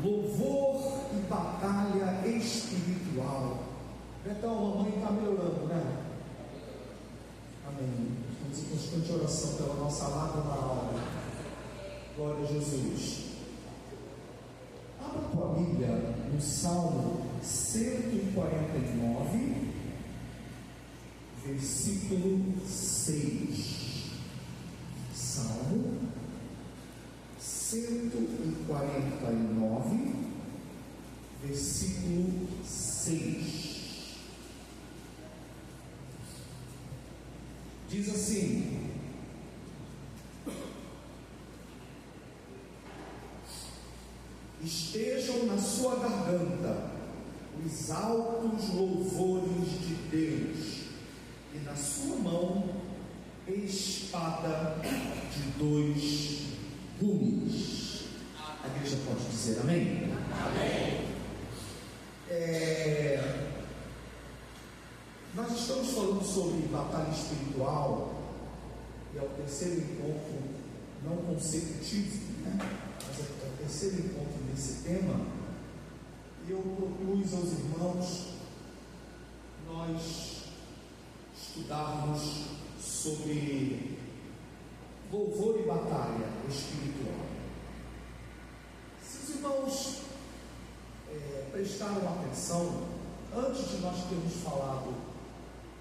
Louvor e batalha espiritual. Então, a mamãe está melhorando, né? Amém. Vamos em constante oração pela nossa amada alma. Glória a Jesus. Abra a tua Bíblia no Salmo 149, versículo 6. Salmo 149, versículo 6. Diz assim: estejam na sua garganta os altos louvores de Deus, e na sua mão espada de dois gumes. A igreja pode dizer amém? Amém. Nós estamos falando sobre batalha espiritual, e é o terceiro encontro, não consecutivo, né? Mas é o terceiro encontro desse tema. E eu propus aos irmãos nós estudarmos sobre louvor e batalha espiritual. Se os irmãos prestaram atenção, antes de nós termos falado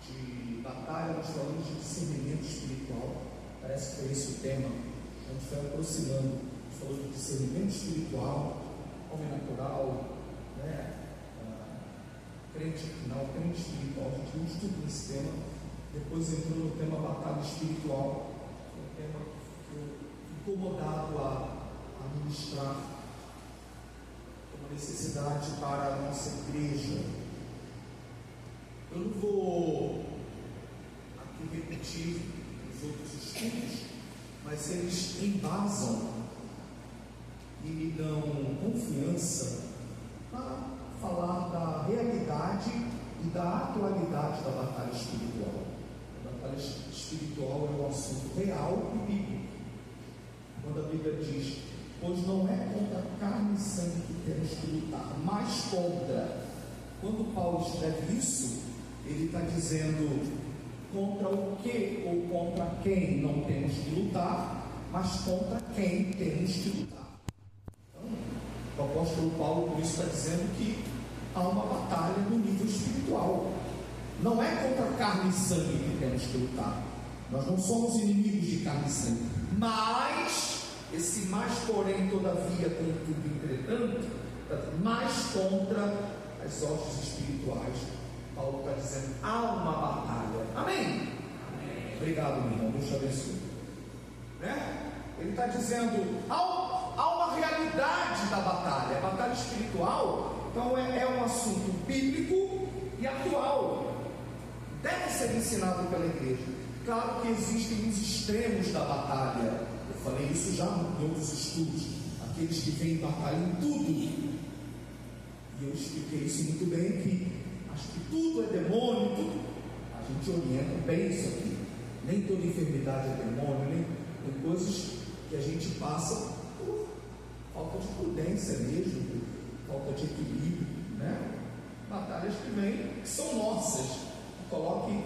de batalha, nós falamos de discernimento espiritual. Parece que foi esse o tema. A gente foi aproximando. A gente falou de discernimento espiritual, homem natural, né? Crente final, crente espiritual. A gente não estuda nesse tema. Depois entrou no tema batalha espiritual. Foi um tema que eu fui incomodado a ministrar, uma necessidade para a nossa igreja. Eu não vou aqui repetir os outros estudos, mas eles embasam e me dão confiança para falar da realidade e da atualidade da batalha espiritual. A batalha espiritual é um assunto real e bíblico. Quando a Bíblia diz: pois não é contra carne e sangue que temos que lutar, mas contra. Quando Paulo escreve isso, ele está dizendo contra o que ou contra quem não temos que lutar, mas contra quem temos que lutar. Então, o apóstolo Paulo, por isso, está dizendo que há uma batalha no nível espiritual. Não é contra carne e sangue que temos que lutar. Nós não somos inimigos de carne e sangue, mas esse mais, porém, todavia, contudo, entretanto, mais contra as hostes espirituais. Paulo está dizendo: há uma batalha. Amém? Amém. Obrigado, meu irmão. Deus te abençoe. Né? Ele está dizendo: há uma realidade da batalha. A batalha espiritual, então, é um assunto bíblico e atual. Deve ser ensinado pela igreja. Claro que existem os extremos da batalha. Eu falei isso já em outros estudos. Aqueles que vêm batalha em tudo. E eu expliquei isso muito bem, que acho que tudo é demônio, tudo. A gente orienta bem isso aqui. Nem toda enfermidade é demônio, nem tem coisas que a gente passa por falta de prudência mesmo, por falta de equilíbrio, né? Batalhas que vêm, que são nossas. Não coloque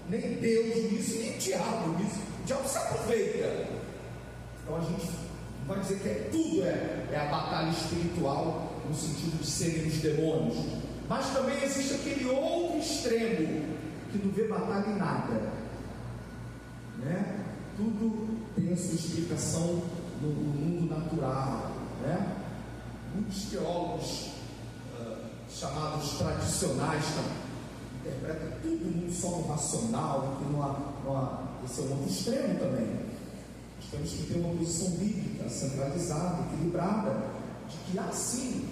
nem Deus nisso, nem o diabo nisso. O diabo se aproveita. Então a gente não vai dizer que tudo é a batalha espiritual, no sentido de serem os demônios. Mas também existe aquele outro extremo que não vê batalha em nada, né? Tudo tem a sua explicação no mundo natural, né? Muitos teólogos chamados tradicionais interpretam tudo no mundo racional, que não há, esse é um outro extremo também. Nós temos que ter uma posição bíblica centralizada, equilibrada, de que há sim,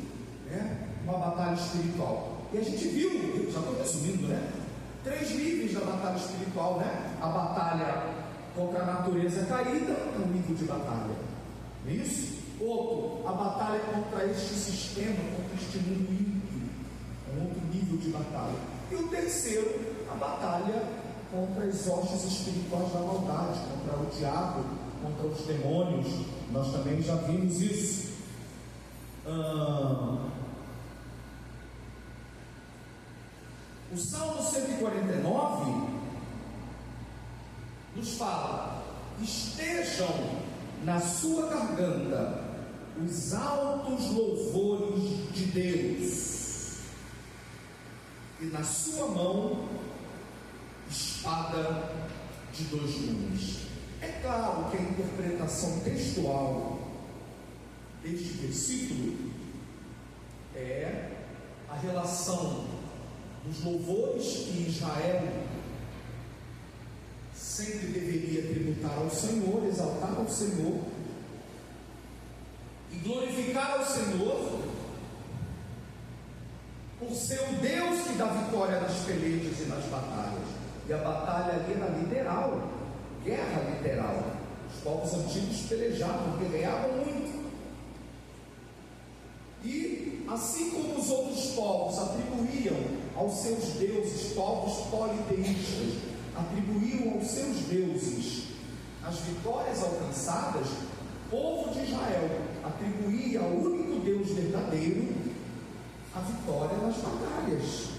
né, uma batalha espiritual. E a gente viu, eu já estou resumindo, né? 3 níveis da batalha espiritual, né? A batalha contra a natureza caída é um nível de batalha, não é isso? Outro, a batalha contra este sistema, contra este mundo ímpio, é um outro nível de batalha. E o terceiro, a batalha contra as hostes espirituais da maldade, contra o diabo, contra os demônios. Nós também já vimos isso. O Salmo 149 nos fala: estejam na sua garganta os altos louvores de Deus, e na sua mão espada de dois gumes. É claro que a interpretação textual deste versículo é a relação dos louvores que Israel sempre deveria tributar ao Senhor, exaltar ao Senhor e glorificar ao Senhor por ser o Deus que dá vitória nas pelejas e nas batalhas. E a batalha ali era literal, guerra literal. Os povos antigos pelejavam, guerreavam muito. E assim como os outros povos atribuíam aos seus deuses, povos politeístas, atribuíam aos seus deuses as vitórias alcançadas, o povo de Israel atribuía ao único Deus verdadeiro a vitória nas batalhas.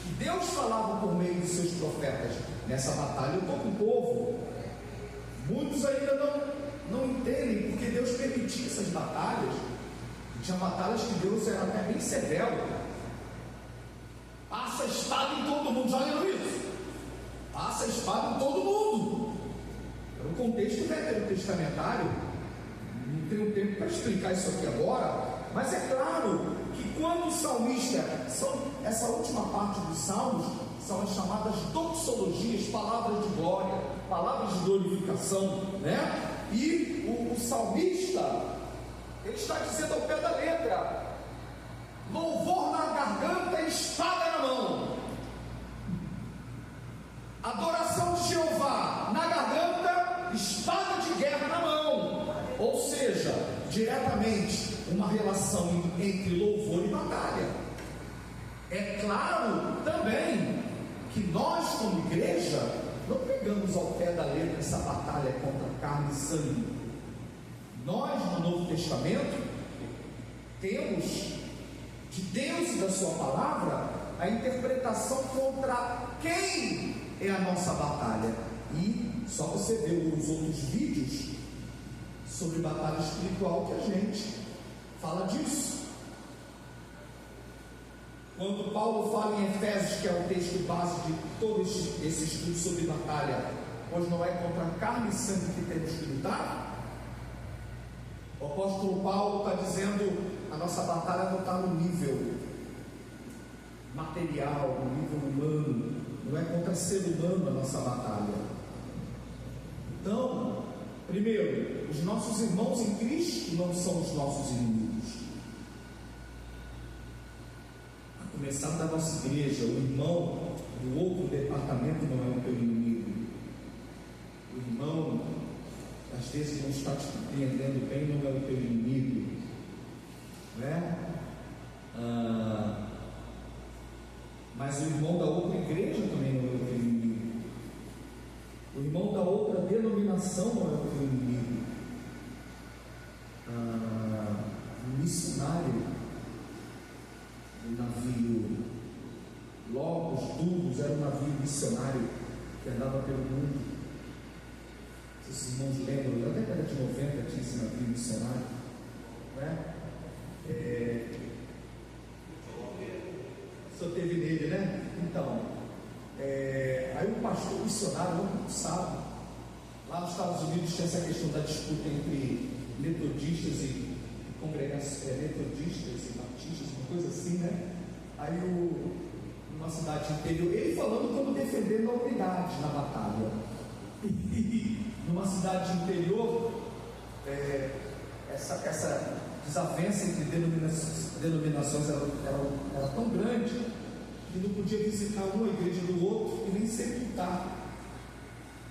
E Deus falava por meio de seus profetas: nessa batalha eu estou com o povo. Muitos ainda não entendem porque Deus permitia essas batalhas. E tinha batalhas que Deus era até bem severo. Passa a espada em todo mundo, já leram isso? Passa a espada em todo mundo. Era um contexto veterotestamentário. Não tenho tempo para explicar isso aqui agora, mas é claro que quando o salmista, essa última parte dos salmos são as chamadas doxologias, palavras de glória, palavras de glorificação, né? E o salmista, ele está dizendo ao pé da letra: louvor na garganta e espada na mão. Adoração de Jeová na garganta, espada de guerra na mão. Ou seja, diretamente uma relação entre louvor e batalha. É claro também que nós, como igreja, não pegamos ao pé da letra essa batalha contra carne e sangue. Nós, no Novo Testamento, temos de Deus e da sua palavra a interpretação contra quem é a nossa batalha. E só você ver os outros vídeos sobre batalha espiritual que a gente fala disso. Quando Paulo fala em Efésios, que é o texto base de todo esse estudo sobre batalha, pois não é contra carne e sangue que temos que lutar, o apóstolo Paulo está dizendo: a nossa batalha não está no nível material, no nível humano, não é contra ser humano a nossa batalha. Então, primeiro, os nossos irmãos em Cristo não são os nossos inimigos. A começar da nossa igreja, o irmão do outro departamento não é o teu inimigo. O irmão, às vezes, não está te compreendendo bem, não é o teu inimigo, né? Mas o irmão da outra igreja também não é o teu inimigo. O irmão da outra denominação não é o teu inimigo. O missionário do navio Logos Duros era um navio missionário que andava pelo mundo. Esses irmãos lembram, na década de 90 tinha esse navio missionário, né? Só teve nele, né? Então, aí o pastor missionário, não sabe, lá nos Estados Unidos tinha essa questão da disputa entre metodistas e metodistas e batistas, uma coisa assim, né? Aí numa cidade interior, ele falando como defender a unidade na batalha. E numa cidade interior, essa desavença entre denominações era tão grande que não podia visitar uma igreja do outro e nem sepultar,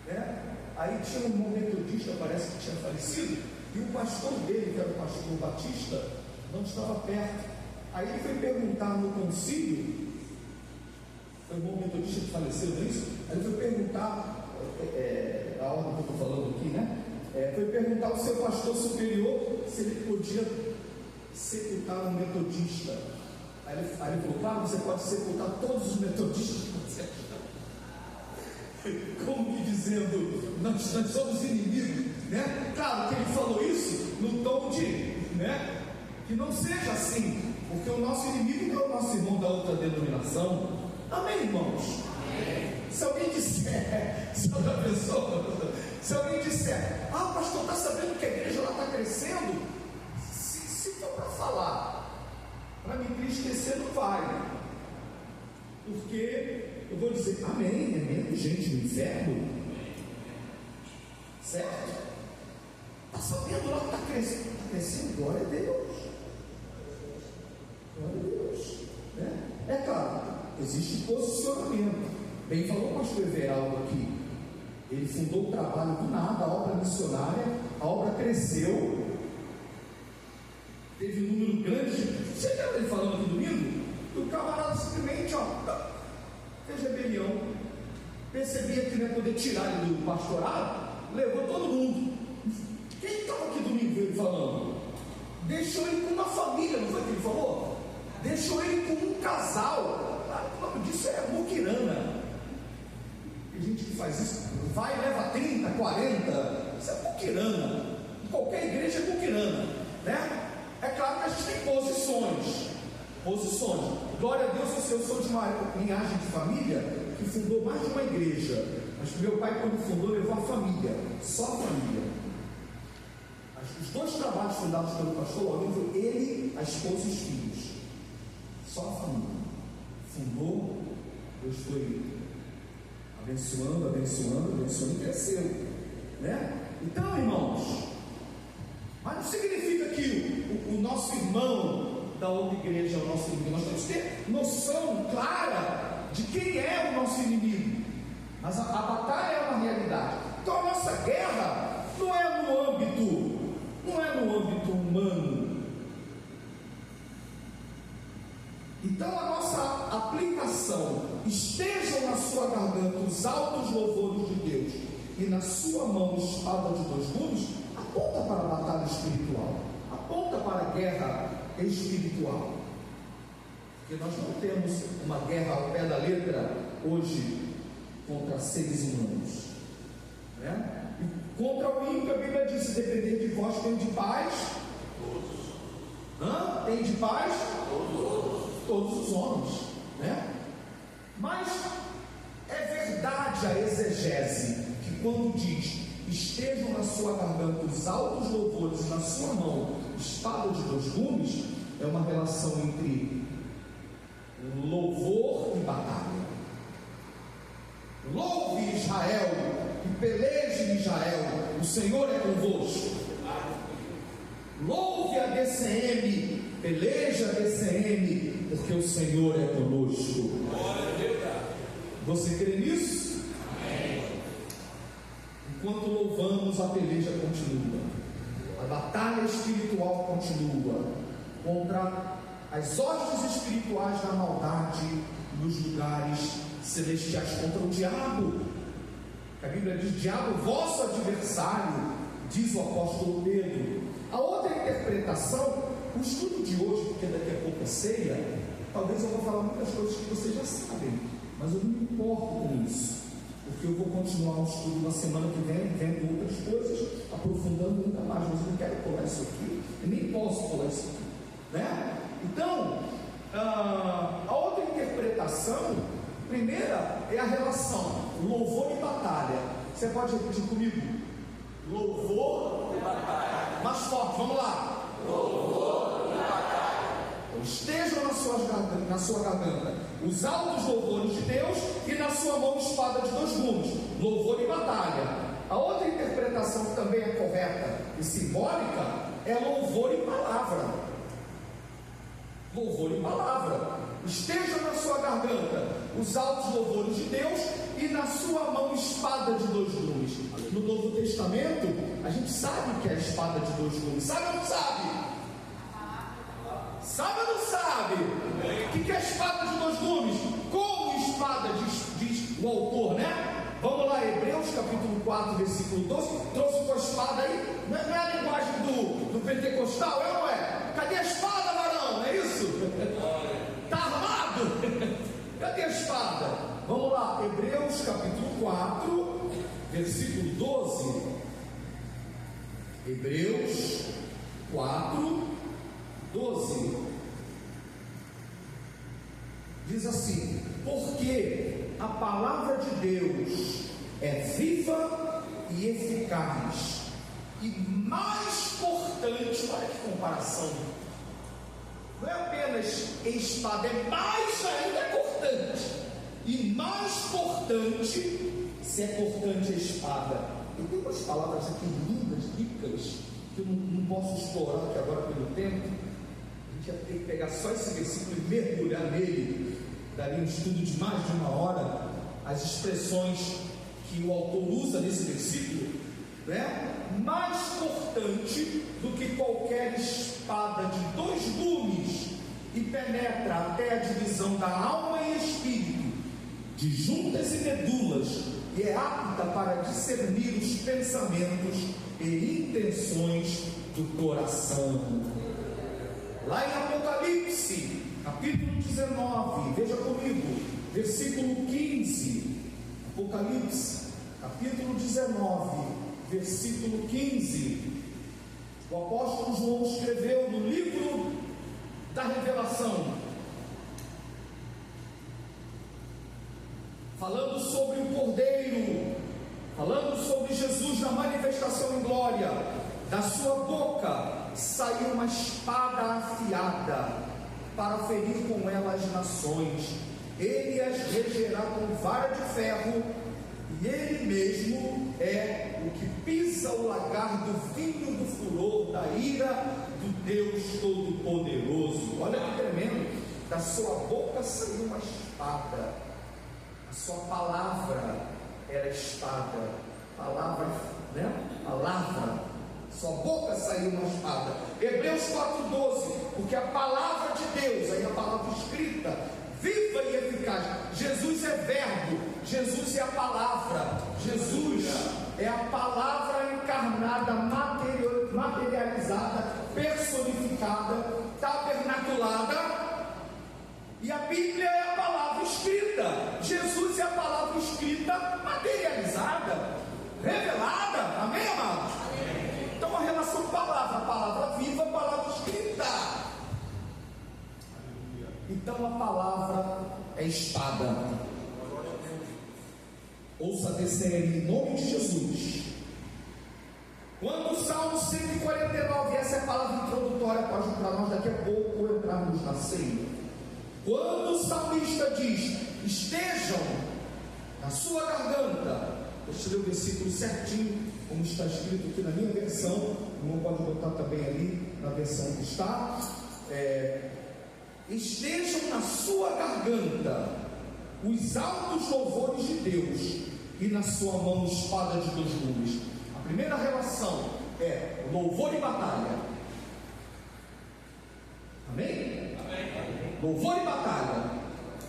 né? Aí tinha um irmão metodista, parece que tinha falecido, e o pastor dele, que era o pastor Batista, não estava perto. Aí ele foi perguntar no concílio, foi o irmão metodista que faleceu, não é isso? Aí ele foi perguntar, a ordem que eu estou falando aqui, né? Foi perguntar ao seu pastor superior se ele podia sepultar um metodista. Aí ele falou, claro, você pode sepultar todos os metodistas que você achar. Como que dizendo, nós somos inimigos, né? Claro que ele falou isso no tom de, né? Que não seja assim, porque o nosso inimigo não é o nosso irmão da outra denominação. Amém, irmãos? Amém. Se alguém disser, se alguém disser, pastor, está sabendo que a igreja está crescendo? Se for para falar, para me entristecer, não vai. Porque eu vou dizer, amém, é menos gente no inferno, certo? Está sabendo lá que está crescendo, glória a Deus, glória a Deus, né? É claro, existe posicionamento. Bem falou o pastor Everaldo aqui, ele fundou o trabalho do nada, a obra missionária, a obra cresceu, teve um número grande de... Você lembra ele falando aqui domingo? O camarada simplesmente, fez rebelião, percebia que não ia poder tirar ele do pastorado, levou todo mundo. Quem estava aqui domingo ele falando? Deixou ele com uma família, não foi o que ele falou? Deixou ele com um casal. O nome disso é muquirana. Tem gente que faz isso, vai, leva 30, 40, isso é muquirana. Qualquer igreja é muquirana, né? É claro que a gente tem posições. Glória a Deus, eu sou de uma linhagem de família que fundou mais de uma igreja. Mas meu pai, quando fundou, levou a família, só a família. Os dois trabalhos fundados pelo pastor Laurinho foi ele, a esposa e os filhos. Só a família. Fundou, Deus foi abençoando e cresceu, né? Então, irmãos, mas não significa que o nosso irmão da outra igreja é o nosso inimigo. Nós temos que ter noção clara de quem é o nosso inimigo. Mas a batalha é uma realidade. Então a nossa guerra não é no âmbito humano. Então a nossa aplicação, estejam na sua garganta os altos louvores de Deus e na sua mão espada de dois gumes, aponta para a batalha espiritual, aponta para a guerra espiritual. Porque nós não temos uma guerra ao pé da letra hoje contra seres humanos, né? E contra o ímpio, a Bíblia diz: se depender de vós, tem de paz todos. Tem de paz todos os homens, né? Mas é verdade a exegese que quando diz estejam na sua garganta os altos louvores e na sua mão espada de dois gumes, é uma relação entre louvor e batalha. Louve Israel e peleje Israel, o Senhor é convosco. Louve a DCM, peleja a DCM, porque o Senhor é conosco. Você crê nisso? Enquanto louvamos, a peleja continua, a batalha espiritual continua contra as hostes espirituais da maldade nos lugares celestiais, contra o diabo. A Bíblia diz: diabo, vosso adversário, diz o apóstolo Pedro. A outra interpretação, o estudo de hoje, porque daqui a pouco é ceia, talvez eu vou falar muitas coisas que vocês já sabem, mas eu não me importo com isso, porque eu vou continuar o estudo na semana que vem, vendo outras coisas, aprofundando ainda mais, mas eu não quero pular isso aqui, eu nem posso pular isso aqui, né? Então, a outra interpretação, primeira, é a relação louvor e batalha. Você pode repetir comigo? Louvor e batalha. Mais forte, vamos lá. Louvor e batalha. Estejam na sua garganta os altos louvores de Deus e na sua mão espada de dois gumes. Louvor e batalha. A outra interpretação que também é correta e simbólica é louvor e palavra. Louvor e palavra. Estejam na sua garganta os altos louvores de Deus e na sua mão espada de dois gumes. No Novo Testamento, a gente sabe o que é a espada de dois gumes. Sabe ou não sabe? Sabe ou não sabe? O que é a espada de dois gumes? Como espada, diz o autor, né? Vamos lá, Hebreus capítulo 4, versículo 12. Trouxe tua espada aí? Não é a linguagem do pentecostal, é ou não é? Cadê a espada? versículo 12. Hebreus 4, 12. Diz assim: porque a palavra de Deus é viva e eficaz, e mais cortante. Olha que comparação! Não é apenas espada, é mais ainda cortante. E mais cortante, se é cortante a espada. Eu tenho umas palavras aqui lindas, ricas, que eu não posso explorar aqui agora pelo tempo. A gente ia ter que pegar só esse versículo e mergulhar nele. Daria um estudo de mais de uma hora. As expressões que o autor usa nesse versículo, né? Mais cortante do que qualquer espada de 2 gumes, e penetra até a divisão da alma e espírito, de juntas e medulas, e é apta para discernir os pensamentos e intenções do coração. Lá em Apocalipse, capítulo 19, veja comigo, versículo 15. Apocalipse, capítulo 19, versículo 15. O apóstolo João escreveu no livro da Revelação, falando sobre o Cordeiro, falando sobre Jesus na manifestação em glória. Da sua boca saiu uma espada afiada, para ferir com ela as nações. Ele as regerá com vara de ferro, e ele mesmo é o que pisa o lagar do vinho do furor da ira do Deus Todo-Poderoso. Olha que tremendo! Da sua boca saiu uma espada. A sua palavra era espada. Palavra, né? Palavra. Sua boca saiu uma espada. Hebreus 4:12. Porque a palavra de Deus, aí a palavra escrita, viva e eficaz. Jesus é verbo, Jesus é a palavra, Jesus é a palavra encarnada, materializada, personificada, tabernaculada. E a Bíblia é a palavra escrita. Jesus é a palavra escrita, materializada, revelada. Amém, amados? Amém. Então a relação palavra viva, palavra escrita. Então a palavra é espada. Ouça desse em nome de Jesus. Quando o Salmo 149, essa é a palavra introdutória, pode para nós daqui a pouco entrarmos na ceia. Quando o salmista diz: estejam na sua garganta, deixa eu ler o versículo certinho, como está escrito aqui na minha versão. O irmão pode botar também ali na versão que está. Estejam na sua garganta os altos louvores de Deus, e na sua mão espada de 2 gumes. A primeira relação é louvor e batalha. Amém? Amém. Louvor e batalha.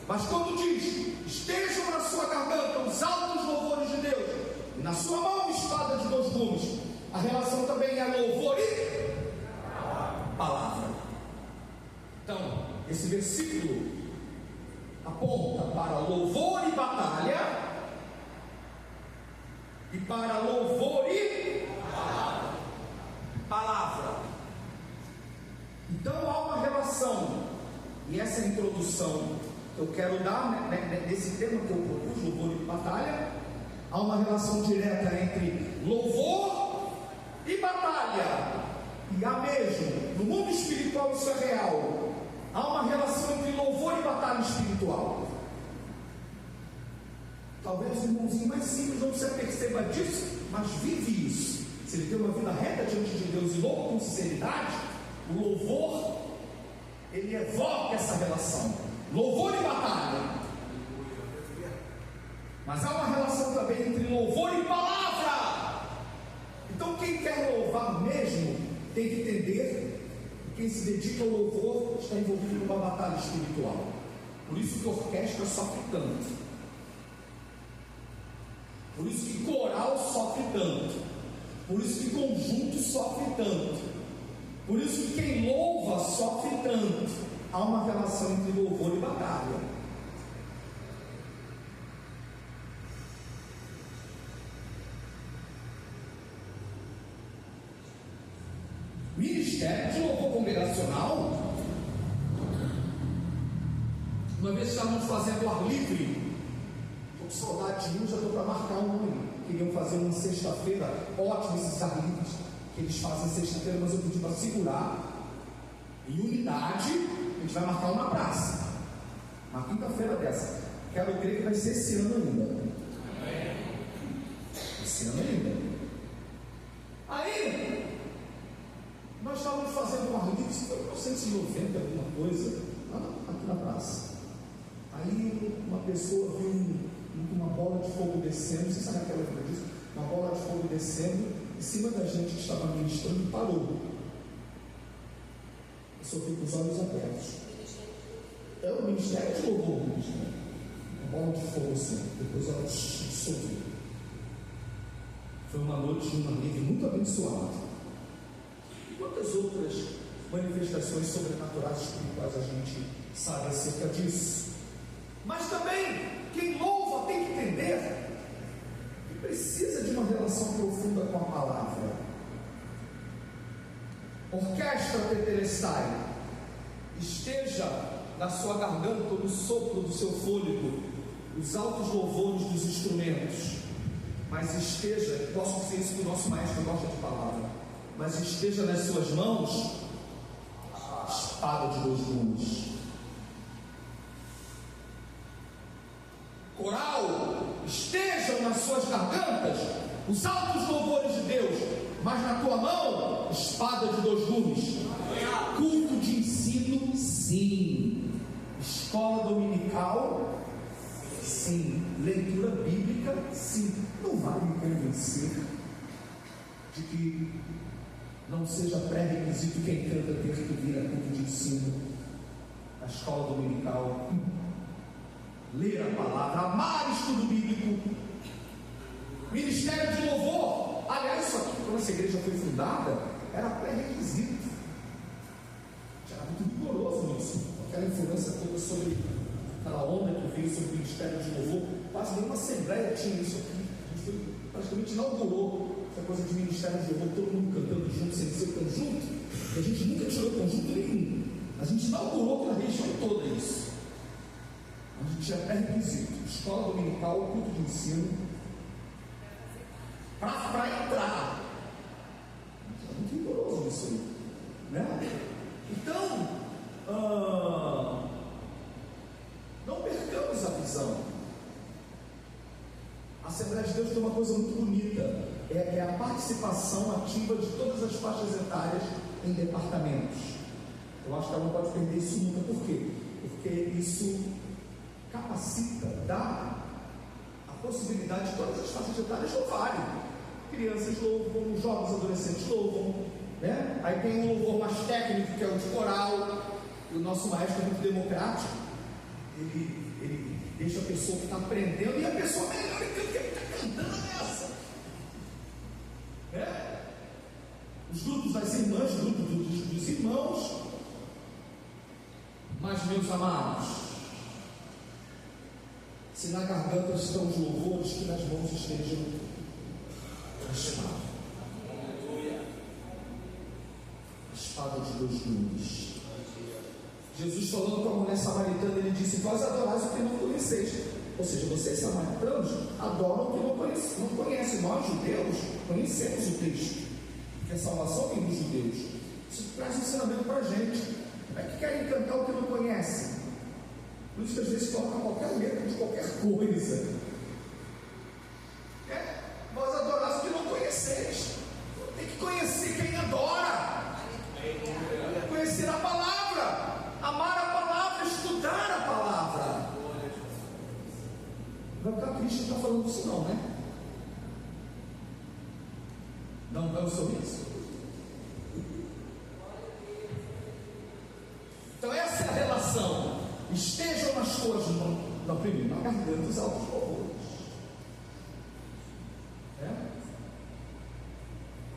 Mas quando diz: estejam na sua garganta os altos louvores de Deus, e na sua mão espada de 2 gumes, a relação também é louvor e palavra. Então, esse versículo aponta para louvor e batalha, e para louvor e palavra. Então há uma relação, e essa é a introdução que eu quero dar nesse tema que eu propus, louvor e batalha. Há uma relação direta entre louvor e batalha, e há mesmo, no mundo espiritual isso é real, há uma relação entre louvor e batalha espiritual. Talvez o irmãozinho mais simples não se aperceba disso, mas vive isso. Se ele tem uma vida reta diante de Deus e louva com sinceridade, o louvor, ele evoca essa relação, louvor e batalha. Mas há uma relação também entre louvor e palavra. Então quem quer louvar mesmo tem que entender que quem se dedica ao louvor está envolvido numa batalha espiritual. Por isso que a orquestra sofre tanto, por isso que coral sofre tanto, por isso que conjunto sofre tanto, por isso que quem louva sofre tanto. Há uma relação entre louvor e batalha. Ministério de louvor congregacional. Uma vez estávamos fazendo ar livre, estou com saudade de um, já estou para marcar um aí. Queriam fazer uma sexta-feira, ótimo esses ar livres que eles fazem sexta-feira, mas eu pedi para segurar. Em unidade, a gente vai marcar uma praça. Uma quinta-feira dessa. Quero crer que vai ser esse ano ainda. Esse ano ainda. Aí, nós estávamos fazendo um ar livre, foi em 1990, alguma coisa, aqui na praça. Aí, uma pessoa viu uma bola de fogo descendo, você sabe aquela coisa disso? Uma bola de fogo descendo, em cima da gente que estava ministrando e parou. A pessoa fica com os olhos abertos. É o ministério de louvor, uma bola de fogo assim, depois ela dissolveu. Foi uma noite de uma livre muito abençoada. E quantas outras manifestações sobrenaturais espirituais a gente sabe acerca disso? Mas também, quem louva tem que entender que precisa de uma relação profunda com a palavra. Orquestra Tetelestai, esteja na sua garganta no sopro do seu fôlego os altos louvores dos instrumentos, mas esteja, posso dizer isso que o nosso maestro gosta de palavra, mas esteja nas suas mãos a espada de dois gumes. Coral, estejam nas suas gargantas os altos louvores de Deus, mas na tua mão, espada de dois gumes. Culto de ensino, sim. Escola dominical, sim. Leitura bíblica, sim. Não vai me convencer de que não seja pré-requisito quem canta ter que vir a culto de ensino, a escola dominical, ler a palavra, amar estudo bíblico, ministério de louvor. Aliás, isso aqui, quando essa igreja foi fundada, era pré-requisito. Era muito rigoroso isso. Aquela influência toda sobre aquela onda que veio sobre o ministério de louvor. Quase nenhuma assembleia tinha isso aqui. A gente praticamente inaugurou essa coisa de ministério de louvor, todo mundo cantando junto, sem ser conjunto. E a gente nunca tirou conjunto nenhum. A gente inaugurou pela região toda isso. A gente tinha pré-requisito: escola dominical, culto de ensino, para entrar. É muito rigoroso isso aí, né? Então, não percamos a visão. A Assembleia de Deus tem uma coisa muito bonita, é a participação ativa de todas as faixas etárias em departamentos. Eu acho que ela não pode perder isso nunca. Por quê? Porque isso capacita, dá a possibilidade de todas as faixas etárias louvarem. Crianças louvam, jovens adolescentes louvam, né? Aí tem um louvor mais técnico, que é o de coral. E o nosso maestro é muito democrático. Ele deixa a pessoa que está aprendendo, e a pessoa melhor que ele está cantando nessa, né? Os grupos das irmãs, os grupos dos irmãos. Mas, meus amados, se na garganta estão os louvores, que nas mãos estejam a espada. A espada de dois gumes. Jesus, falando com a mulher samaritana, ele disse: vós adorais o que não conheceis. Ou seja, vocês samaritanos adoram o que não conhecem. Nós, judeus, conhecemos o texto, porque a salvação vem dos judeus. Isso traz um ensinamento para a gente. É que querem cantar o que não conhecem. Por isso que às vezes colocam qualquer letra de qualquer coisa. Vós adorais o que não conheceis. Tem que conhecer quem adora. Conhecer a palavra, amar a palavra, estudar a palavra. Vai ficar triste não está falando isso não, né? Não é o sorriso. Então essa é a relação. Estejam nas tuas mãos, na primeira, na garganta dos altos louvores,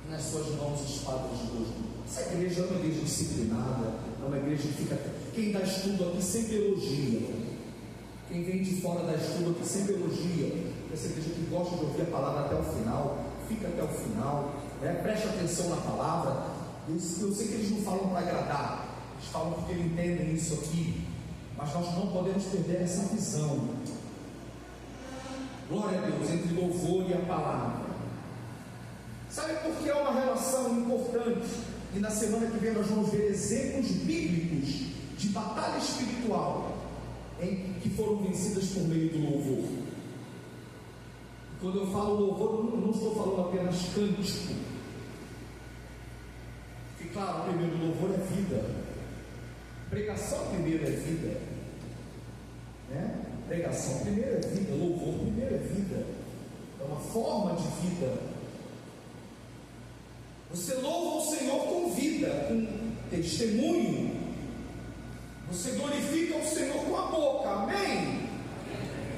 nas suas mãos espadas de dois gumes. Essa igreja é uma igreja disciplinada, é uma igreja que fica. Quem dá estudo aqui sempre elogia. Quem vem de fora dá estudo aqui sempre elogia. Essa igreja que gosta de ouvir a palavra até o final, fica até o final, preste atenção na palavra. Eu sei que eles não falam para agradar, eles falam porque eles entendem isso aqui, mas nós não podemos perder essa visão. Glória a Deus, entre louvor e a palavra. Sabe por que é uma relação importante? E na semana que vem nós vamos ver exemplos bíblicos de batalha espiritual que foram vencidas por meio do louvor. Quando eu falo louvor, eu não estou falando apenas cântico. E claro, primeiro louvor é vida. Pregação primeiro é vida, né? Pregação primeiro é vida, louvor primeiro é vida. É uma forma de vida. Você louva o Senhor com vida, com testemunho. Você glorifica o Senhor com a boca, amém?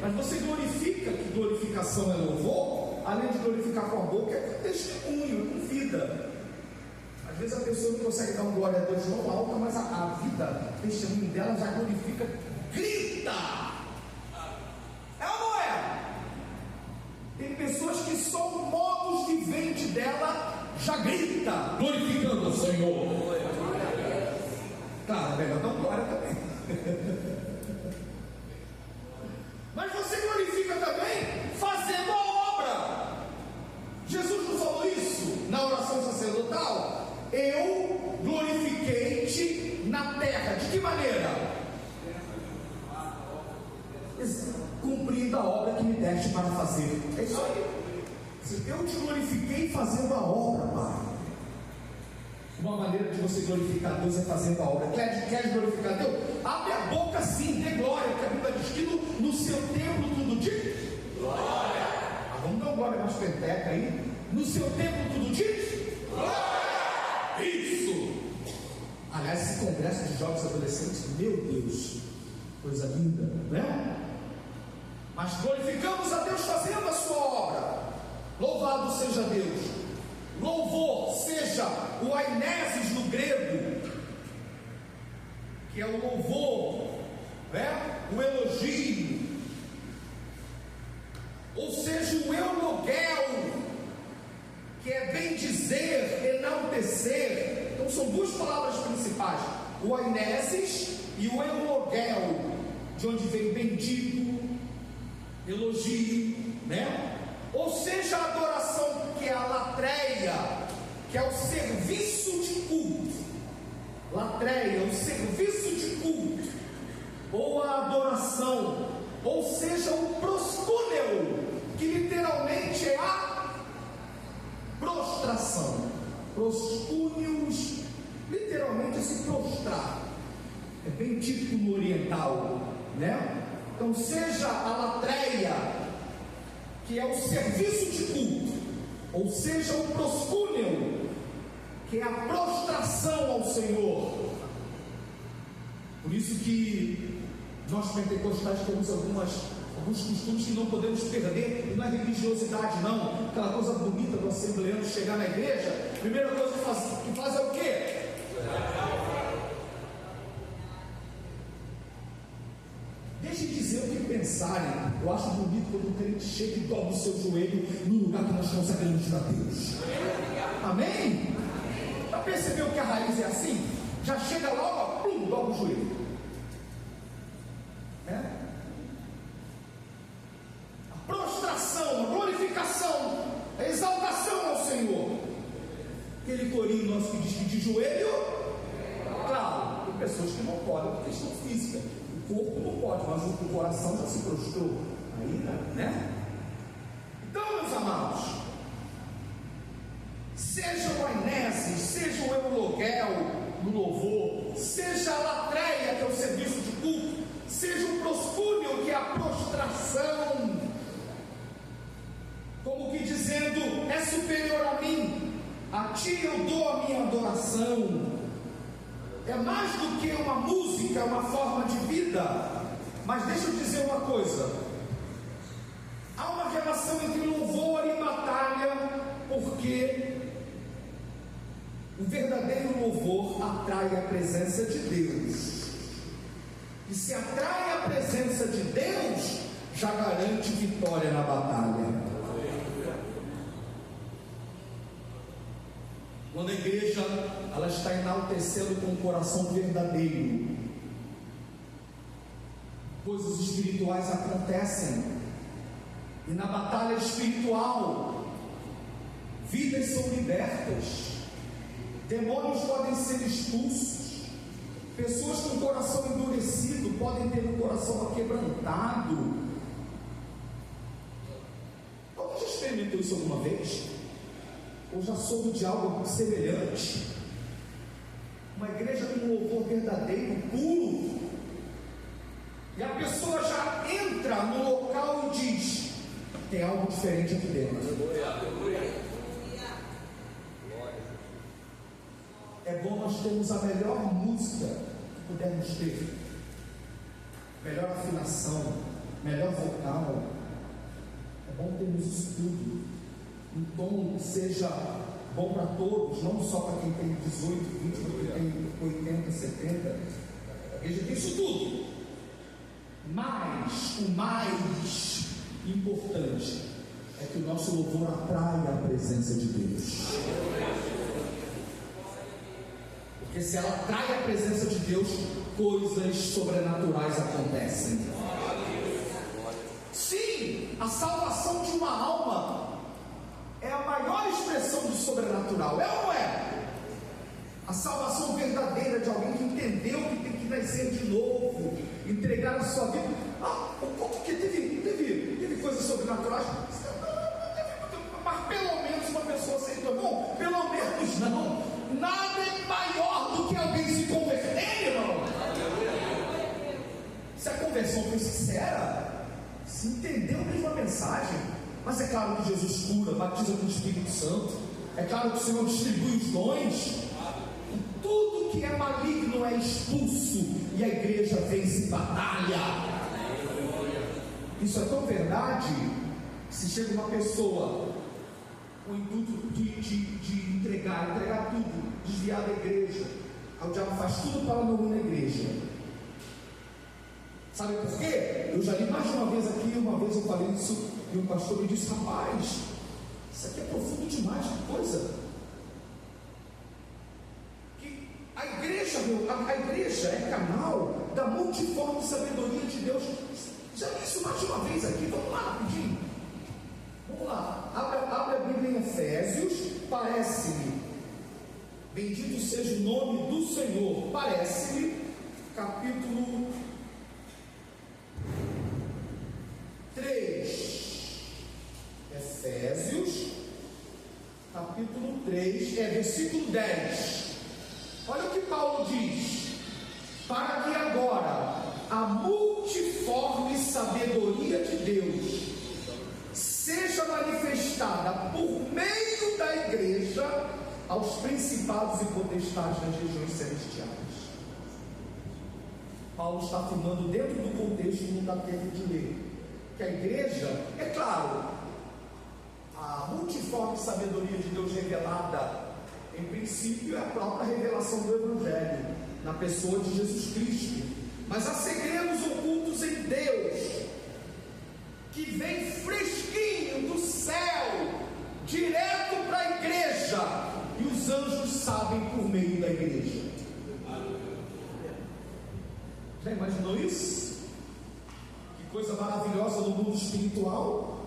Mas você glorifica, que glorificação é louvor, além de glorificar com a boca, é com testemunho, é com vida. Às vezes a pessoa não consegue dar um glória a Deus tão alta, mas a vida, o testemunho dela já glorifica, grita! É ou não é? Tem pessoas que só o modus vivente dela já grita, glorificando o Senhor. Claro, é melhor dar glória também. Mas você glorifica também fazendo a obra. Jesus não falou isso na oração sacerdotal? Eu glorifiquei-te na terra. De que maneira? Cumprindo a obra que me deste para fazer. É isso aí. Eu te glorifiquei fazendo a obra, Pai. Uma maneira de você glorificar Deus é fazendo a obra. Quer glorificar Deus? Abre a boca sim, dê glória, porque a Bíblia diz que no seu templo tudo diz glória. Vamos dar uma glória mais penteca aí. No seu templo tudo diz glória. Isso. Aliás, esse congresso de jovens adolescentes, meu Deus, coisa linda, né? Mas glorificamos a Deus fazendo a sua obra. Louvado seja Deus. Louvor, seja o ainesis no grego, que é o louvor, né? O elogio, ou seja, o eulogel, que é bem dizer, enaltecer. Então são duas palavras principais, o ainesis e o eulogel, de onde vem bendito, elogio, né? Ou seja, a adoração, que é a latreia, que é o serviço de culto. Latreia, o serviço de culto, ou a adoração, ou seja, o proscúneo, que literalmente é a prostração. Proscúneos, literalmente é se prostrar. É bem típico no oriental, né? Então, seja a latreia, que é o serviço de culto, ou seja, o proscúneo, que é a prostração ao Senhor. Por isso que nós pentecostais temos alguns costumes que não podemos perder, e não é religiosidade não, aquela coisa bonita do assembleano chegar na igreja, a primeira coisa que faz é o quê? Deixe de dizer o que pensarem. Eu acho bonito quando o crente chega e dobra o seu joelho no lugar que nós consagramos a Deus. Amém? Já percebeu que a raiz é assim? Já chega logo, pum, dobra o joelho. A prostração, a glorificação, a exaltação ao Senhor. Aquele corinho nosso que diz que de joelho, claro, tem pessoas que não podem por questão física. O corpo não pode, mas o coração já se prostrou. Aí, né? Então, meus amados, seja o ainesis, seja o eulogel no louvor, seja a latreia, que é o serviço de culto, seja o proscúneo, que é a prostração, como que dizendo, é superior a mim, a ti eu dou a minha adoração. É mais do que uma música, é uma forma de vida. Mas deixa eu dizer uma coisa, há uma relação entre louvor e batalha, porque o verdadeiro louvor atrai a presença de Deus, e se atrai a presença de Deus, já garante vitória na batalha. Quando a igreja ela está enaltecendo com o coração verdadeiro. Coisas espirituais acontecem, e na batalha espiritual, vidas são libertas, demônios podem ser expulsos, pessoas com o coração endurecido podem ter o coração aquebrantado. Alguém já experimentou isso alguma vez? Ou já soube de algo semelhante? Uma igreja com um louvor verdadeiro, puro, e a pessoa já entra no local e diz: tem algo diferente aqui dentro. É bom nós termos a melhor música que pudermos ter, melhor afinação, melhor vocal. É bom termos isso tudo, um tom que seja bom para todos, não só para quem tem 18, 20, para quem tem 80, 70. A igreja tem isso tudo, mas o mais importante é que o nosso louvor atraia a presença de Deus. Porque se ela atrai a presença de Deus, coisas sobrenaturais acontecem. Sim, a salvação de uma alma é a maior expressão do sobrenatural, é ou não é? A salvação verdadeira de alguém que entendeu que tem que nascer de novo, entregar a sua vida. Porque teve coisas sobrenaturais, mas pelo menos uma pessoa aceitou. Bom, pelo menos não. Nada é maior do que alguém se converter, irmão. Se a conversão foi sincera, se entendeu mesmo a mensagem. Mas é claro que Jesus cura, batiza com o Espírito Santo. É claro que o Senhor distribui os dons. E tudo que é maligno é expulso, e a igreja vence batalha. Isso é tão verdade, que se chega uma pessoa com o intuito de entregar tudo, desviar da igreja, aí o diabo faz tudo para não ir na igreja. Sabe por quê? Eu já li mais de uma vez aqui, uma vez eu falei isso, e o pastor me disse: rapaz, isso aqui é profundo demais, que coisa. Que a igreja é canal da multiforme sabedoria de Deus. Já li isso mais de uma vez aqui, vamos lá rapidinho. Vamos lá, abre a Bíblia em Efésios. Parece-me, bendito seja o nome do Senhor, parece-me, capítulo 3, Efésios, capítulo 3, versículo 10. Olha o que Paulo diz: para que agora a multiforme sabedoria de Deus seja manifestada por meio da igreja aos principados e potestades das regiões celestiais. Paulo está afirmando, dentro do contexto que não dá tempo de ler, que a igreja, é claro, a multiforme sabedoria de Deus revelada, em princípio, é a própria revelação do Evangelho, na pessoa de Jesus Cristo. Mas há segredos ocultos em Deus, que vem fresquinho do céu, direto para a igreja, e os anjos sabem por meio da igreja. Já imaginou isso? Que coisa maravilhosa no mundo espiritual.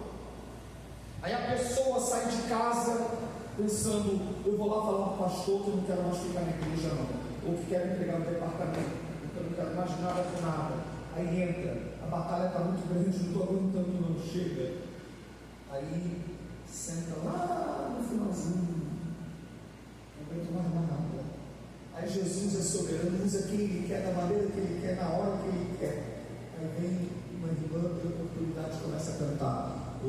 Aí a pessoa sai de casa pensando: eu vou lá falar para o pastor que eu não quero mais ficar na igreja não, ou que quero entregar no departamento, eu não quero mais nada com nada. Aí entra, a batalha está muito grande, não estou aguentando não, chega. Aí senta lá no finalzinho, não aguento mais nada. Aí Jesus é soberano, usa quem Ele quer, da maneira que Ele quer, na hora que Ele quer. Aí vem uma irmã de oportunidade e começa a cantar: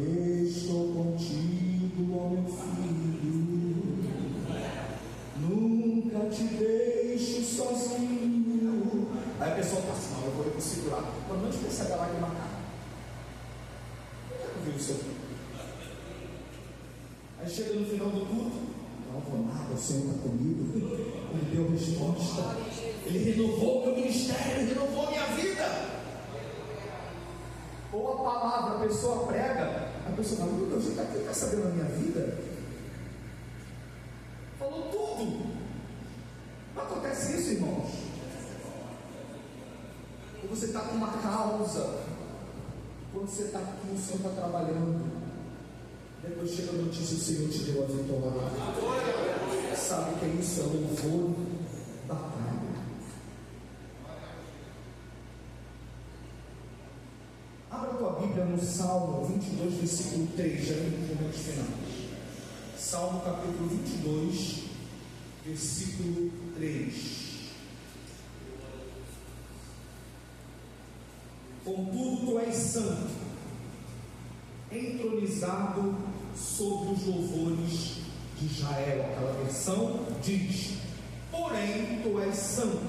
estou contigo, ó meu filho, nunca te deixo sozinho. Aí a pessoa passa: não, eu vou segurar, pelo menos percebe a lágrima cara. Eu vi isso aqui. Aí chega no final do culto: não vou nada, o Senhor está comigo. Ele deu resposta, Ele renovou o meu ministério, Ele renovou a minha vida. Ou a palavra, a pessoa prega, a pessoa fala: meu Deus, Ele está sabendo a minha vida? Falou tudo. você está com uma causa, quando você está aqui, o Senhor está trabalhando, depois chega a notícia, o Senhor te deu a vitória. Sabe que isso é louvor, batalha. Abra a tua Bíblia no Salmo 22, versículo 3, já nos momentos finais. Salmo capítulo 22, versículo 3. Contudo, tu és santo, entronizado sobre os louvores de Israel. Aquela versão diz: porém, tu és santo,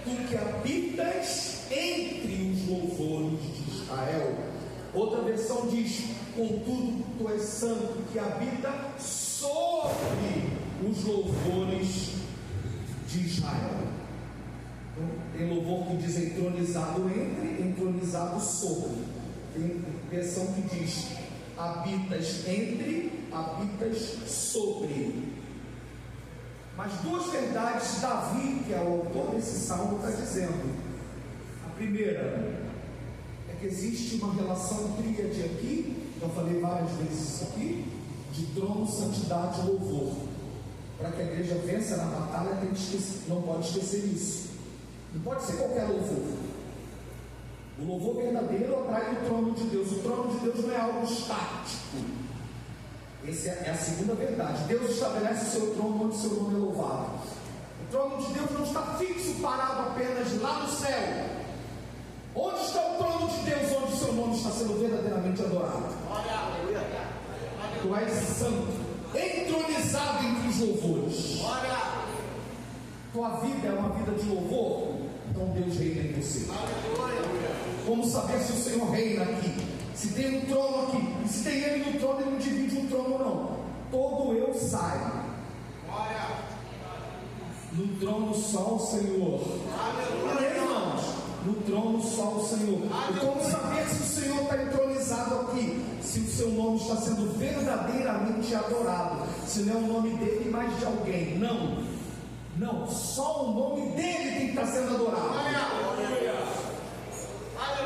tu que habitas entre os louvores de Israel. Outra versão diz: contudo, tu és santo, que habita sobre os louvores de Israel. Tem louvor que diz entronizado entre, entronizado sobre. Tem versão que diz habitas entre, habitas sobre. Mas duas verdades Davi, que é o autor desse salmo, está dizendo. A primeira é que existe uma relação tríade aqui, eu falei várias vezes isso aqui, de trono, santidade e louvor. Para que a igreja vença na batalha, não pode esquecer isso. Não pode ser qualquer louvor. O louvor verdadeiro atrai o trono de Deus. O trono de Deus não é algo estático. Essa é a segunda verdade. Deus estabelece o seu trono onde o seu nome é louvado. O trono de Deus não está fixo, parado apenas lá no céu. Onde está o trono de Deus, onde o seu nome está sendo verdadeiramente adorado? Tu és santo, entronizado entre os louvores. Tua vida é uma vida de louvor, então Deus reina em você. Vamos saber se o Senhor reina aqui, se tem um trono aqui, e se tem Ele no trono, Ele não divide um trono não. Todo eu sai. No trono só o Senhor. Amém, irmãos? No trono só o Senhor. E como saber se o Senhor está entronizado aqui? Se o seu nome está sendo verdadeiramente adorado. Se não é o nome dele, mas de alguém. Não, só o nome dele tem que estar sendo adorado.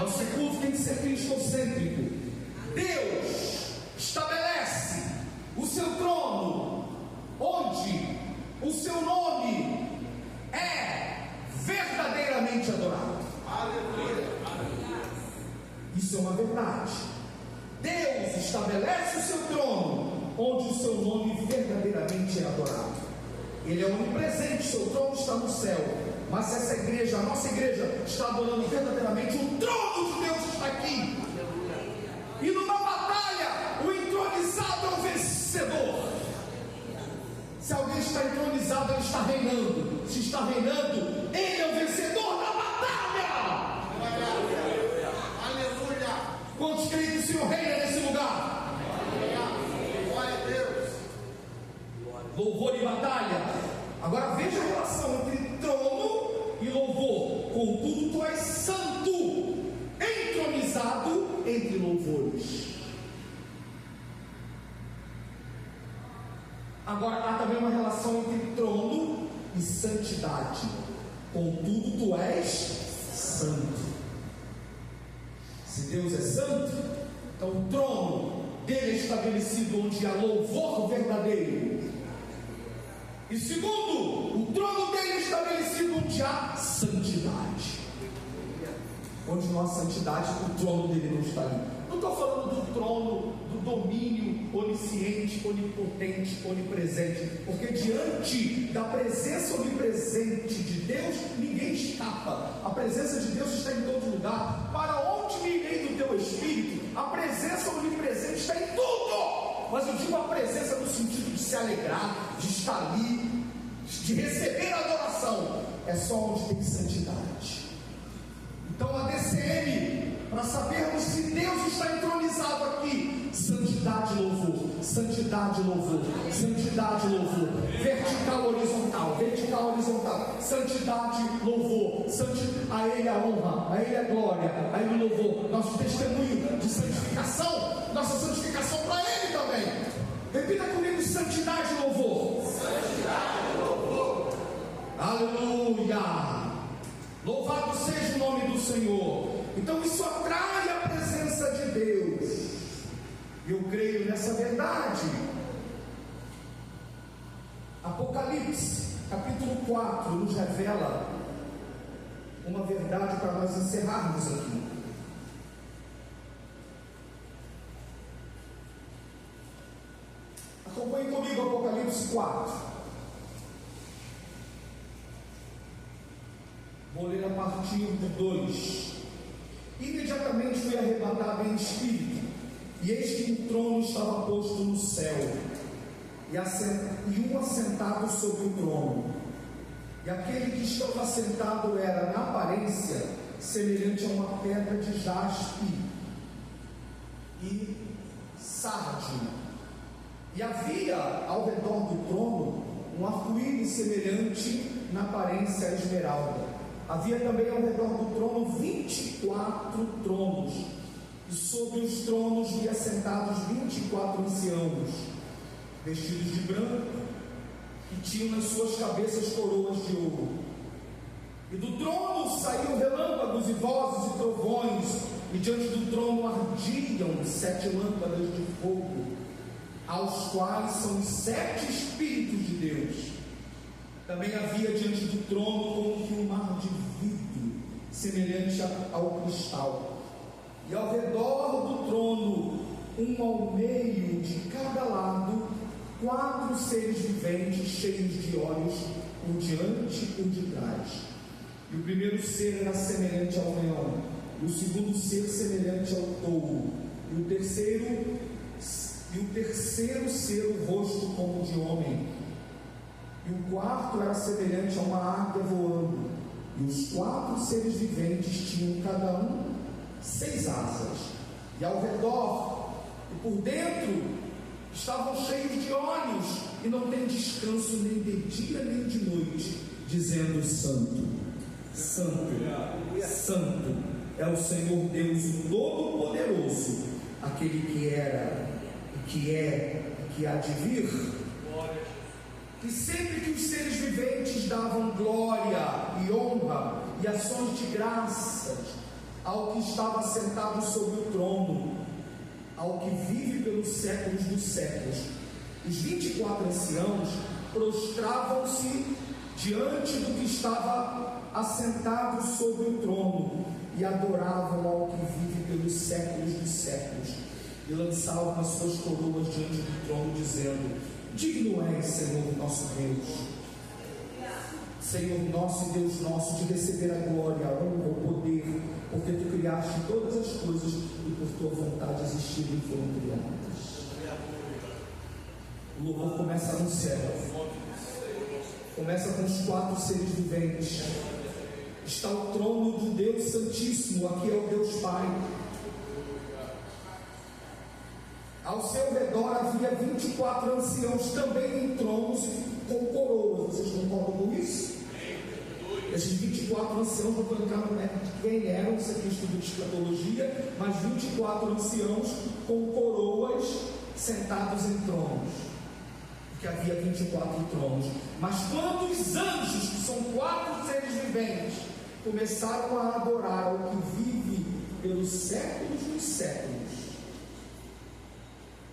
Nosso culto tem que ser cristocêntrico. Deus estabelece o seu trono onde o seu nome é verdadeiramente adorado. Isso é uma verdade. Deus estabelece o seu trono onde o seu nome verdadeiramente é adorado. Ele é onipresente, seu trono está no céu. Mas se essa igreja, a nossa igreja, está adorando verdadeiramente, o trono de Deus está aqui. E numa batalha, o entronizado é o vencedor. Se alguém está entronizado, ele está reinando. Se está reinando, ele é o vencedor da batalha. Aleluia. Quantos creem que o Senhor reina nesse lugar? Glória a Deus. Louvor e batalha. Agora veja a relação entre trono e louvor. Contudo, tu és santo, entronizado entre louvores. Agora há também uma relação entre trono e santidade. Contudo, tu és santo. Se Deus é santo, então o trono dele é estabelecido onde há louvor verdadeiro. E segundo, o trono dele é estabelecido onde há santidade. Onde não há santidade, o trono dele não está ali. Não estou falando do trono, do domínio onisciente, onipotente, onipresente, porque diante da presença onipresente de Deus, ninguém escapa. A presença de Deus está em todo lugar. Para onde me irei do teu Espírito? A presença onipresente está em tudo. Mas eu digo a presença no sentido de se alegrar, de estar ali, de receber a adoração. É só onde tem santidade. Então a DCM, para sabermos se Deus está entronizado aqui: santidade e louvor, santidade e louvor, santidade e louvor, vertical, horizontal, vertical, horizontal, santidade, louvor, a Ele a honra, a Ele a glória, a Ele o louvor, nosso testemunho de santificação, nossa santificação para Ele também. Repita comigo: santidade e louvor. Santidade e louvor. Aleluia. Louvado seja o nome do Senhor. Então isso atrai a presença de Deus. Eu creio nessa verdade. Apocalipse, capítulo 4, nos revela uma verdade para nós encerrarmos aqui. Acompanhe comigo Apocalipse 4. Vou ler a partir do 2. Imediatamente fui arrebatado em espírito, e eis que um trono estava posto no céu, e um assentado sobre o trono. E aquele que estava assentado era, na aparência, semelhante a uma pedra de jaspe e sárdio. E havia ao redor do trono um arco-íris semelhante na aparência a esmeralda. Havia também ao redor do trono 24 tronos, e sobre os tronos vi assentados 24 anciãos, vestidos de branco, que tinham nas suas cabeças coroas de ouro. E do trono saíam relâmpagos e vozes e trovões, e diante do trono ardiam 7 lâmpadas de fogo, aos quais são os 7 Espíritos de Deus. Também havia diante do trono como que um mar de vidro, semelhante ao cristal. E ao redor do trono, um ao meio de cada lado, 4 seres viventes cheios de olhos, um diante e um de trás. E o primeiro ser era semelhante ao leão, e o segundo ser semelhante ao touro, e o terceiro ser o rosto como de homem. E o quarto era semelhante a uma águia voando, e os 4 seres viventes tinham cada um 6 asas, e ao redor e por dentro estavam cheios de olhos, e não tem descanso nem de dia nem de noite, dizendo: Santo, Santo, Santo é o Senhor Deus, o Todo-Poderoso, aquele que era, e que é, e que há de vir. E sempre que os seres viventes davam glória e honra e ações de graças ao que estava sentado sobre o trono, ao que vive pelos séculos dos séculos, os 24 anciãos prostravam-se diante do que estava assentado sobre o trono e adoravam ao que vive pelos séculos dos séculos, e lançavam as suas coroas diante do trono, dizendo: Digno és, Senhor nosso Deus, Senhor nosso e Deus nosso, de receber a glória, a honra, o poder, porque tu criaste todas as coisas e por tua vontade existiram e foram criadas. O louvor começa no céu, começa com os 4 seres viventes. Está o trono do Deus Santíssimo, aqui é o Deus Pai. Ao seu redor havia 24 anciãos também em tronos com coroas. Vocês concordam com isso? Esses 24 anciãos, não vou entrar no mérito de quem eram, isso aqui é estudo de escatologia, mas 24 anciãos com coroas sentados em tronos, porque havia 24 tronos. Mas quando os anjos, que são 4 seres viventes, começaram a adorar ao que vive pelos séculos dos séculos,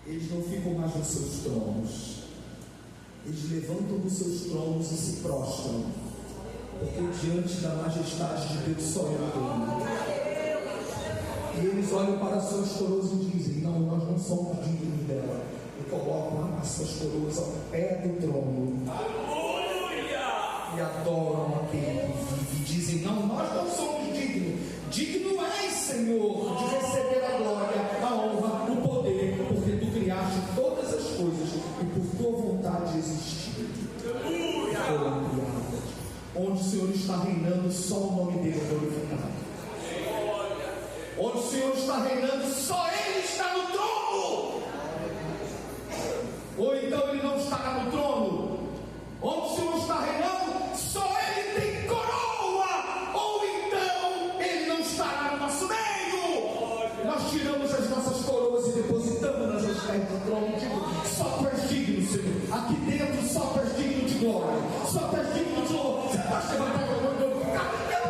eles não ficam mais nos seus tronos, eles levantam dos seus tronos e se prostram, porque diante da majestade de Deus só eu tenho. E eles olham para as suas coroas e dizem: não, nós não somos dignos dela. E colocam as suas coroas ao pé do trono. E adoram aquele que vive e dizem: não, nós não somos dignos. Digno és, Senhor, de receber a glória, a honra, o poder, porque tu criaste todas as coisas e por tua vontade existiram e foram criadas. Onde o Senhor está reinando, só o nome dele é glorificado. Onde o Senhor está reinando, só Ele está no trono. Ou então Ele não estará no trono. Onde o Senhor está reinando, só Ele tem coroa. Ou então Ele não estará no nosso meio. Nós tiramos as nossas coroas e depositamos nas pés do trono. Digo: só tu és digno, Senhor. Aqui dentro só tu és digno de glória. Só tu és digno de louvor. Você pode levantar a mão e dizer: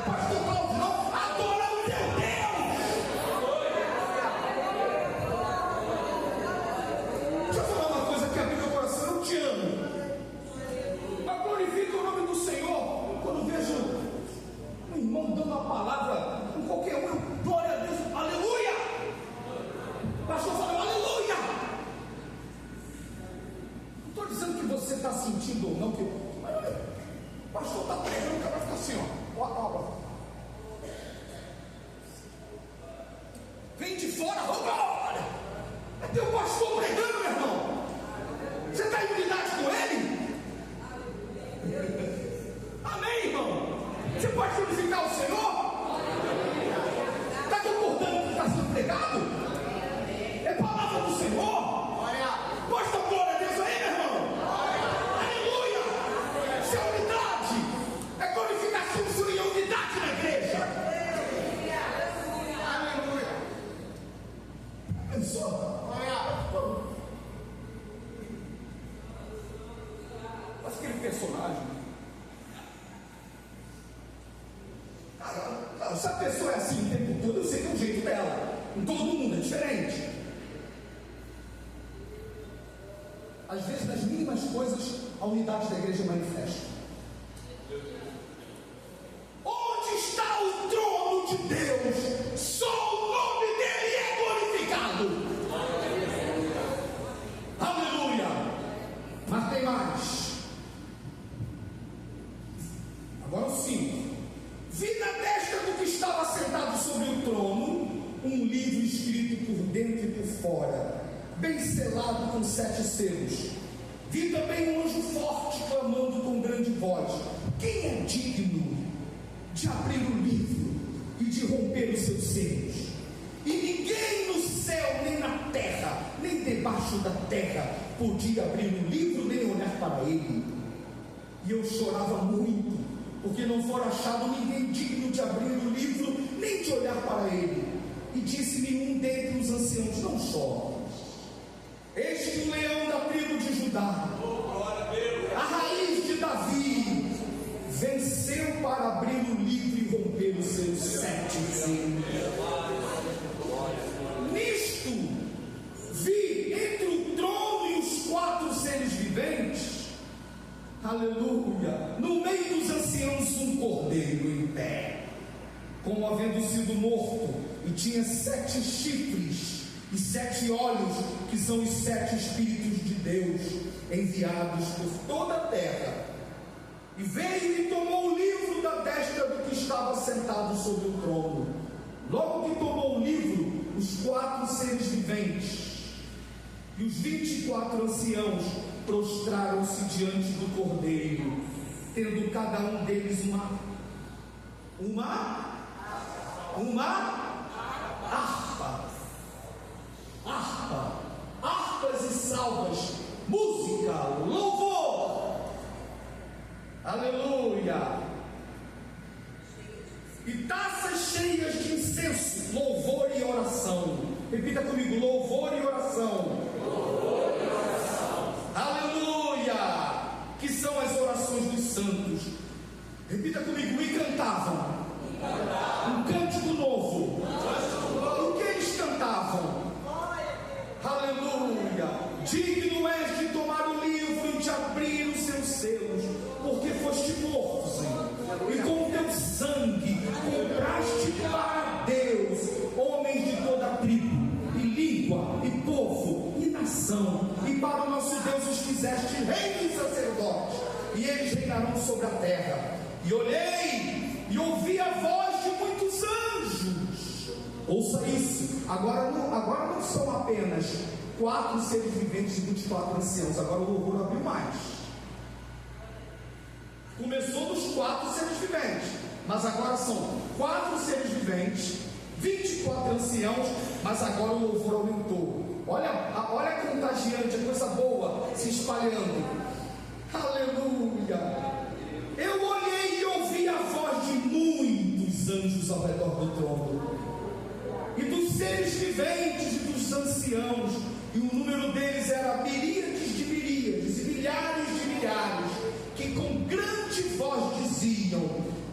pastor, Se a pessoa é assim o tempo todo, eu sei que é o jeito dela. Em todo mundo é diferente. Às vezes, nas mínimas coisas, a unidade da igreja manifesta. Onde está o trono de Deus? Só o nome dele é glorificado. Aleluia. Mas tem mais. Agora o 5. Vi na destra do que estava sentado sobre o trono um livro escrito por dentro e por fora, bem selado com 7 selos. Vi também um anjo forte clamando com grande voz: quem é digno de abrir o livro e de romper os seus selos? E ninguém no céu, nem na terra, nem debaixo da terra podia abrir o livro nem olhar para ele. E eu chorava muito, porque não fora achado ninguém digno de abrir o livro nem de olhar para ele. E disse-me um dentre os anciãos: não chore, eis que o leão da tribo de Judá, a raiz de Davi, venceu para abrir o livro e romper os seus 7 selos. Nisto vi entre o trono e os 4 seres viventes, aleluia, no meio dos anciãos um cordeiro em pé, como havendo sido morto, e tinha 7 chifres e 7 olhos, que são os 7 Espíritos de Deus enviados por toda a terra. E veio e tomou o livro da destra do que estava sentado sobre o trono. Logo que tomou o livro, os 4 seres viventes e os 24 anciãos prostraram-se diante do cordeiro, tendo cada um deles uma harpas e salvas, música, louvor, aleluia, e taças cheias de incenso, louvor e oração. Repita comigo: louvor e oração. Louvor e oração. Aleluia, que são as orações dos santos. Repita comigo: e cantavam um cântico novo. O que eles cantavam? Aleluia. Digno és de tomar o livro e de abrir os seus selos, porque foste morto, Senhor, e com o teu sangue compraste para Deus homens de toda a tribo, e língua, e povo, e nação, e para o nosso Deus os fizeste reis e sacerdotes, e eles reinarão sobre a terra. E olhei e ouvi a voz de muitos anjos. Ouça isso. Agora não são apenas 4 seres viventes e 24 anciãos. Agora o louvor abriu mais. Começou dos 4 seres viventes, mas agora são 4 seres viventes, 24 anciãos, mas agora o louvor aumentou. Olha contagiante, a coisa boa se espalhando. Aleluia. Eu olhei e ouvi a voz de muitos anjos ao redor do trono, e dos seres viventes e dos anciãos, e o número deles era miríades de miríades e milhares de milhares, que com grande voz diziam: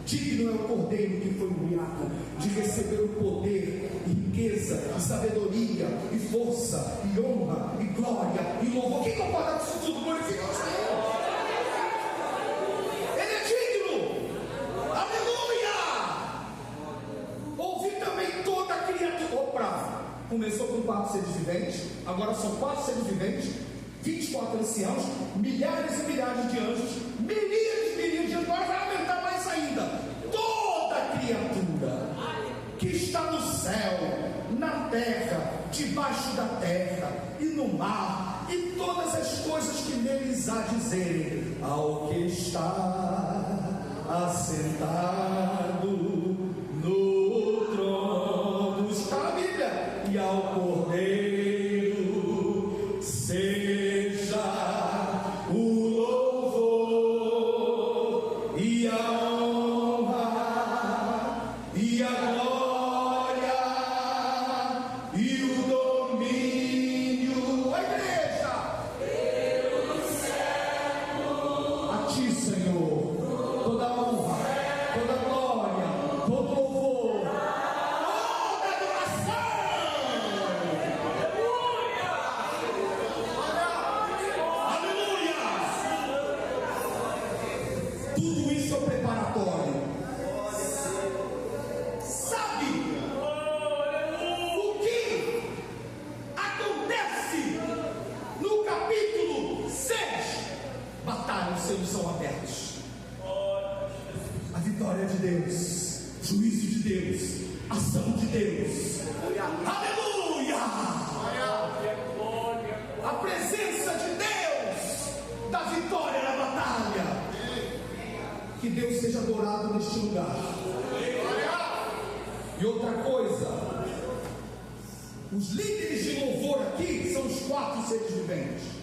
digno é o cordeiro que foi humilhado de receber o poder, e riqueza, e sabedoria, e força, e honra, e glória, e louvor. Quem concorda com isso tudo? Glorifica o Senhor. Ele é digno. Aleluia. Ouvi também toda a criatura. Começou com 4 seres viventes, agora são 4 seres viventes, 24 anciãos, milhares e milhares de anjos, milhares e milhares de anjos, agora vai aumentar mais ainda. Toda a criatura que está no céu, na terra, debaixo da terra e no mar, e todas as coisas que neles há dizer, ao que está assentado no trono, está a Bíblia, e ao Cordeiro seja o louvor e a honra e a glória e o domínio. A igreja, a ti, Senhor, toda a honra, toda a glória juízo de Deus, ação de Deus. Aleluia! A presença de Deus, da vitória na batalha. Que Deus seja adorado neste lugar. E outra coisa, os líderes de louvor aqui são os 4 seres viventes.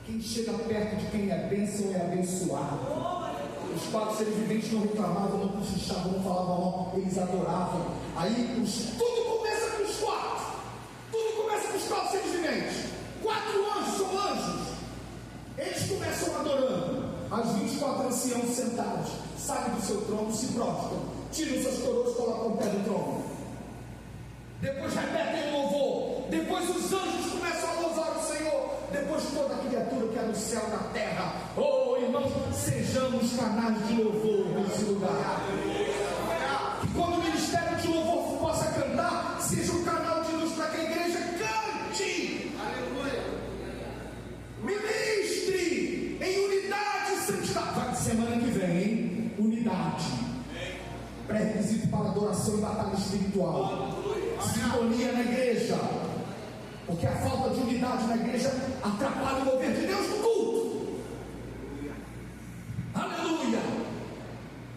Quem chega perto de quem é bênção é abençoado. Os 4 seres viventes não reclamavam, não cochichavam, não falavam mal, eles adoravam. Aí tudo começa com os 4. Tudo começa com os 4 seres viventes. 4 anjos são anjos. Eles começam adorando. As 24 anciãos sentados saem do seu trono, se prostram, tiram suas coroas, colocam o pé do trono. Depois repetem o louvor. Depois os anjos começam a louvar o Senhor. Depois toda a criatura que é no céu, na terra. Oh, irmãos, sejamos canais de louvor nesse lugar. Que quando o ministério de louvor possa cantar, seja um canal de luz para que a igreja cante. Ministre em unidade e santidade. Vai semana que vem, hein? Unidade. Pré-requisito para adoração e batalha espiritual. Sintonia na igreja. Porque a falta de unidade na igreja atrapalha o mover de Deus no culto. Aleluia!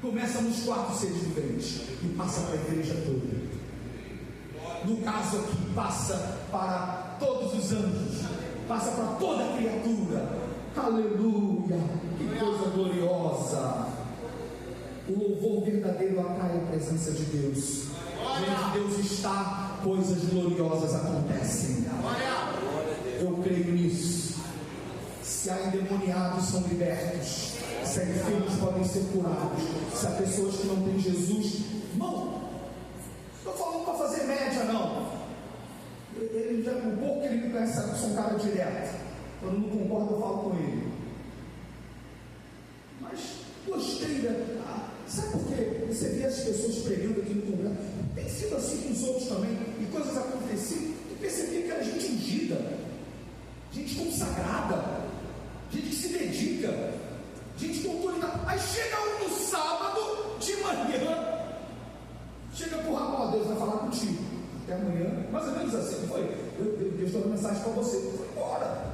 Começa nos 4 seres viventes e passa para a igreja toda. No caso aqui, passa para todos os anjos, passa para toda a criatura. Aleluia! Que coisa gloriosa! O louvor verdadeiro atrai a presença de Deus. Onde Deus está, coisas gloriosas acontecem. Eu creio nisso. Se há endemoniados, são libertos. Se há enfermos, podem ser curados. Se há pessoas que não têm Jesus, não estou falando para fazer média, não. O pouco que ele me conhece, eu sou um cara direto. Quando não concordo, eu falo com ele. Mas gostei da. Sabe por quê? Você vê as pessoas pregando aqui no congresso. Tem sido assim com os outros também. E coisas aconteciam. E percebi que era gente ungida, gente consagrada, gente que se dedica, gente com autoridade. Aí chega um no sábado de manhã, chega pro rapaz, Deus vai falar contigo. Até amanhã, mais ou menos assim, não foi? Deus deu uma mensagem para você. Foi embora.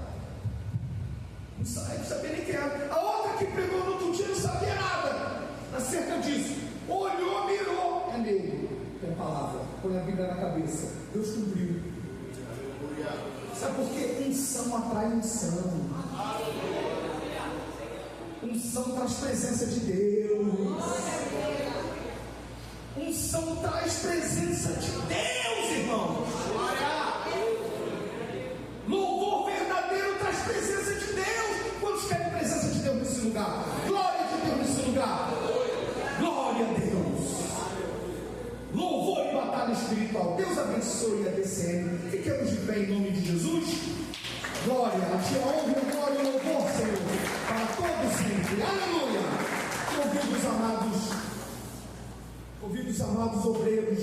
Não sabia nem quem era. A outra que pregou no outro dia não sabia nada acerca disso. Olhou, mirou. É nele. Tem a palavra. Põe a Bíblia na cabeça. Deus cumpriu. Sabe por quê? Unção atrai unção. Unção traz presença de Deus. Unção traz presença de Deus, irmãos. Louvor verdadeiro traz presença de Deus. Quantos querem presença de Deus nesse lugar? Glória de Deus nesse lugar. Glória a Deus. Louvor e batalha espiritual. Deus abençoe a DCM. Fiquemos de pé em nome de Jesus. Glória, a Ti honra, glória e louvor, Senhor, para todos sempre. Aleluia. Ouvidos amados obreiros.